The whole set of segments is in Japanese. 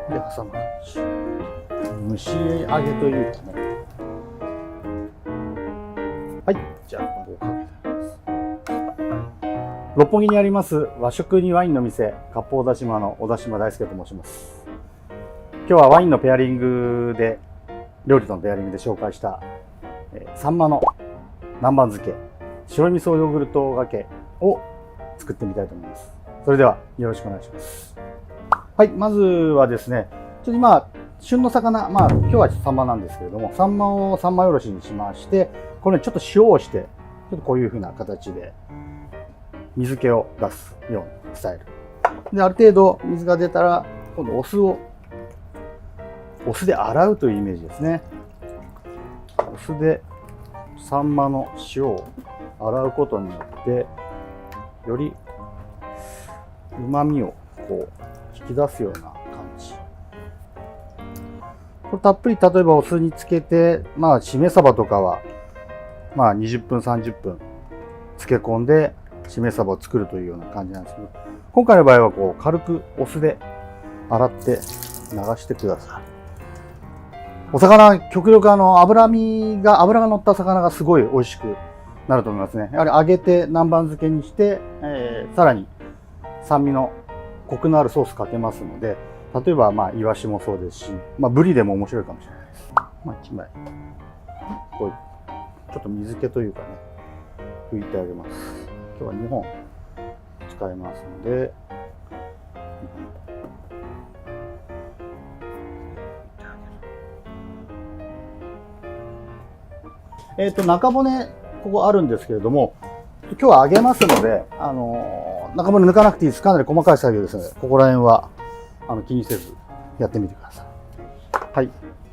で挟む感じ。蒸し揚げというかね。はい、じゃあこれをかけてみます。六本木にあります和食にワインの店、割烹小田島の小田島大輔と申します。今日はワインのペアリングで、料理とのペアリングで紹介したサンマの南蛮漬け、白味噌ヨーグルトがけを作ってみたいと思います。それではよろしくお願いします。はい、まずはですね、ちょっと今旬の魚、今日はサンマなんですけれども、サンマを三枚おろしにしまして、これちょっと塩をして、ちょっとこういう風な形で水気を出すようなスタイルで、ある程度水が出たら、今度お酢で洗うというイメージですね。お酢でサンマの塩を洗うことによってより旨味をこう引き出すような感じ。これたっぷり例えばお酢につけて、しめ鯖とかは20分30分漬け込んでしめ鯖を作るというような感じなんですけど、今回の場合はこう軽くお酢で洗って流してください。お魚、極力脂が乗った魚がすごい美味しくなると思いますね。やはり揚げて南蛮漬けにして、さらに酸味のコクのあるソースかけますので、例えばイワシもそうですし、ブリでも面白いかもしれないです。1枚こうちょっと水気というかね、拭いてあげます。今日は2本使いますので、中骨ここあるんですけれども、今日は揚げますので、中骨抜かなくていいです。かなり細かい作業ですので、ここら辺は気にせずやってみてください。はい、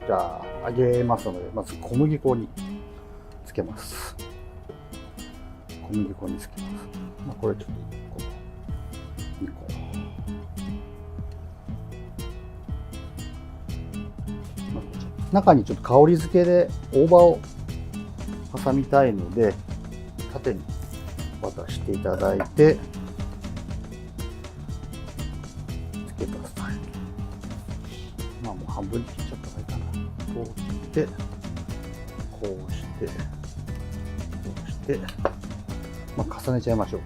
じゃあ揚げますので、まず小麦粉につけます。小麦粉につけます。これちょっと1個、2個。中にちょっと香り付けで大葉を挟みたいので、縦に渡していただいて、つけたスタイル。もう半分に切っちゃった方がいいかな。こう切って、こうして、こうして、重ねちゃいましょう。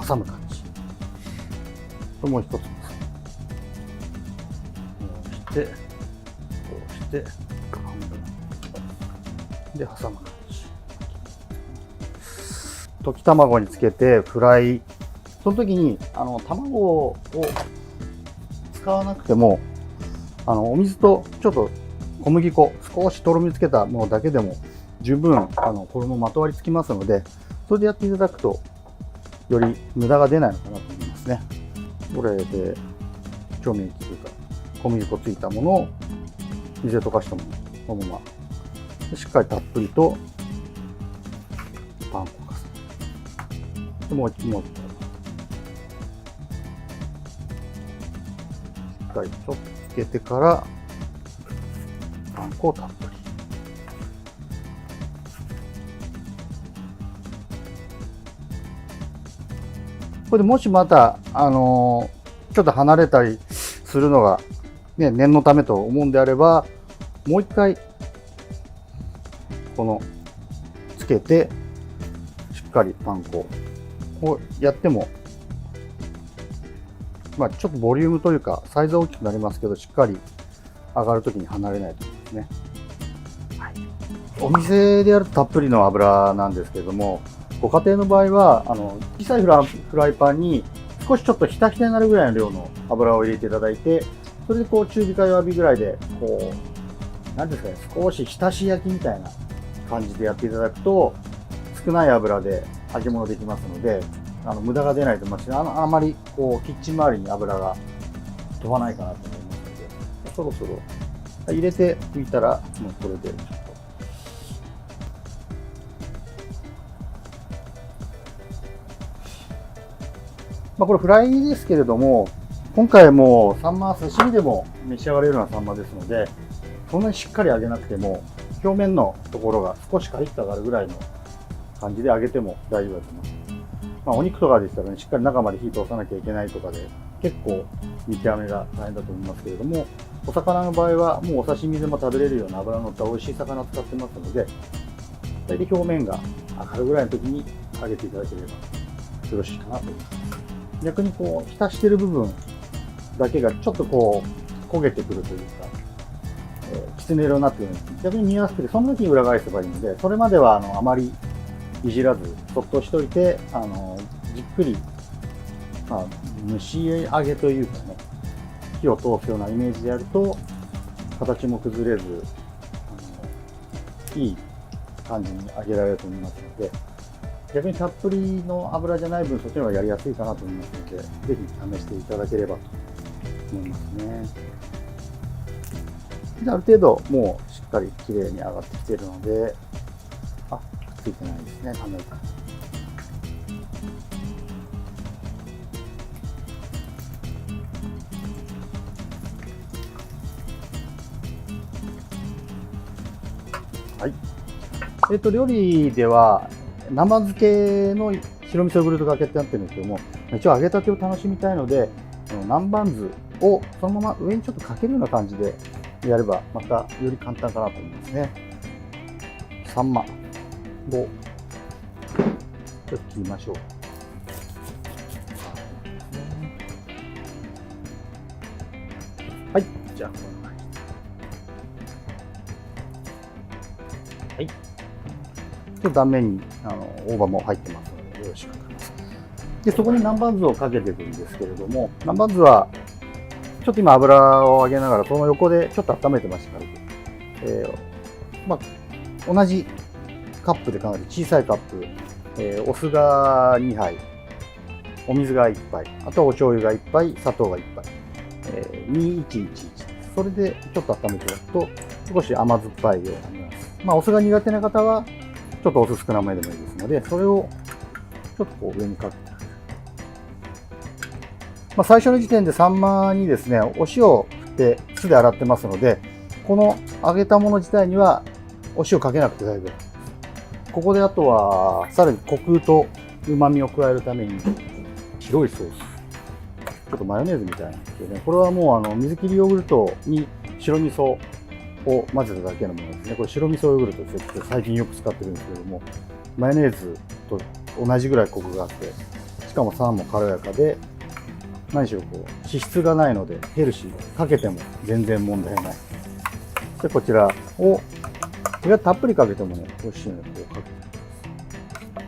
挟む感じ。これもう一つです。こうして、こうして、半分。で挟む感じ。溶き卵につけてフライ。その時に卵を使わなくてもお水とちょっと小麦粉少しとろみつけたものだけでも十分衣まとわりつきますので、それでやっていただくとより無駄が出ないのかなと思いますね。これで調味液というか小麦粉ついたものを水で溶かしたものこのまましっかりたっぷりとパン粉を重ねて、もう一回しっかりとつけてからパン粉をたっぷり。これでもしまたちょっと離れたりするのがね、念のためと思うんであれば、もう一回このつけてしっかりパン粉をやっても、ちょっとボリュームというかサイズは大きくなりますけど、しっかり上がるときに離れないと思いますね。はい、お店でやるとたっぷりの油なんですけれども、ご家庭の場合は小さいフライパンに少しちょっとひたひたになるぐらいの量の油を入れていただいて、それでこう中火か弱火ぐらいでこう何ですかね、少し浸し焼きみたいな感じでやっていただくと少ない油で揚げ物できますので、無駄が出ないと思いますし、あまりこうキッチン周りに油が飛ばないかなと思いますので、そろそろ入れて拭いたらもうこれでちょっと、これフライですけれども、今回もサンマは刺身でも召し上がれるようなサンマですので、そんなにしっかり揚げなくても表面のところが少しカリッと揚がるぐらいの感じで揚げても大丈夫だと思います。お肉とかでしたらね、しっかり中まで火通さなきゃいけないとかで結構見極めが大変だと思いますけれども、お魚の場合はもうお刺身でも食べれるような脂の乗った美味しい魚を使ってますので、大体表面が上がるぐらいの時に揚げていただければよろしいかなと思います。逆にこう浸してる部分だけがちょっとこう焦げてくるというか、きつね色になっているので、逆に見やすくてその時に裏返せばいいので、それまではあまりいじらずそっとしといて、じっくり、蒸し揚げというかね、火を通すようなイメージでやると形も崩れずいい感じに揚げられると思いますので、逆にたっぷりの油じゃない分そっちの方がやりやすいかなと思いますので、ぜひ試していただければと思いますね。で、ある程度もうしっかりきれいに揚がってきているので、くっついてないですね、考えたら。はい。料理では生漬けの白味噌ヨーグルトがけってなってるんですけども、一応揚げたてを楽しみたいので、南蛮酢をそのまま上にちょっとかけるような感じでやればまたより簡単かなと思いますね。サンマをちょっと切りましょう。はい、じゃあこんな感じ。はい。ちょっと断面に大葉も入ってますのでよろしくお願いします。で、そこに南蛮酢をかけていくんですけれども、南蛮酢はちょっと今油を揚げながらその横でちょっと温めてましたから、同じカップでかなり小さいカップ、お酢が2杯、お水が1杯、あとはお醤油が1杯、砂糖が1杯、2111、それでちょっと温めていただくと少し甘酸っぱいようになります。お酢が苦手な方はちょっとお酢少なめでもいいですので、それをちょっとこう上にかけてあげる。最初の時点でサンマにですね、お塩を振って酢で洗ってますので、この揚げたもの自体にはお塩かけなくて大丈夫です。ここであとはさらにコクと旨味を加えるために白いソース、ちょっとマヨネーズみたいなんですけどね、これはもう水切りヨーグルトに白味噌を混ぜただけのものですね。これ白味噌ヨーグルトって最近よく使ってるんですけども、マヨネーズと同じぐらいコクがあって、しかも酸も軽やかで、何しろこう脂質がないのでヘルシー、かけても全然問題ない。でこちらを意外とたっぷりかけてもね美味しいので、こうかけてま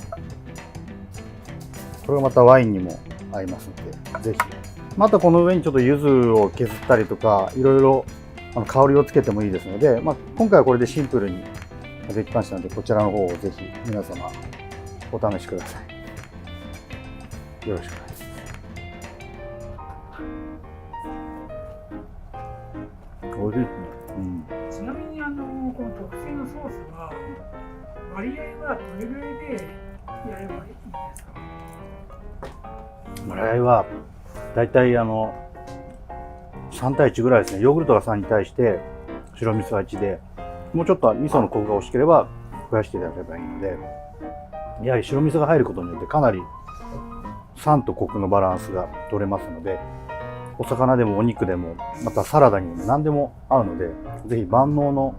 す。これがまたワインにも合いますので、ぜひ。またこの上にちょっと柚子を削ったりとか、いろいろ香りをつけてもいいですので、今回はこれでシンプルにできましたので、こちらの方をぜひ皆様お試しください。よろしくお願いします。おいしいですね。ちなみにこの特製のソースは割合はどれぐらいでやればいいんですか？割合はだいたい3対1ぐらいですね。ヨーグルトが3に対して白味噌が1で、もうちょっと味噌のコクが欲しければ増やしていただければいいので、やはり白味噌が入ることによってかなり酸とコクのバランスが取れますので、お魚でもお肉でもまたサラダにも何でも合うので、ぜひ万能の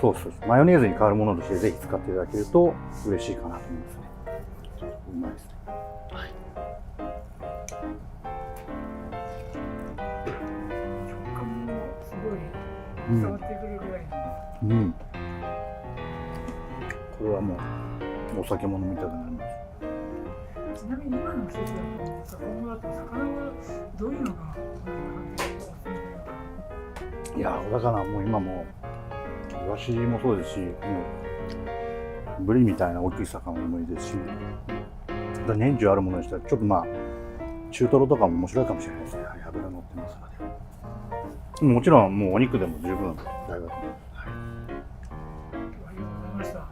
ソース、マヨネーズに代わるものとしてぜひ使っていただけると嬉しいかなと思いますね。うまいですね。はい。食感もすごい伝わってくるぐらいの、これはもうお酒も飲みたくなります。ちなみに今の季節だと今後だと魚はどういうのがいや、お魚はもう今もイワシもそうですし、ブリみたいな大きい魚もいいですし、年中あるものにしたらちょっと中トロとかも面白いかもしれないですね。脂乗ってますので。もちろんもうお肉でも十分大丈夫だと思います。ありがとうございました。あ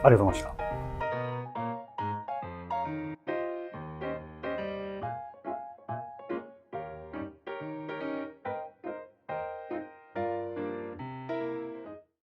りがとうございました。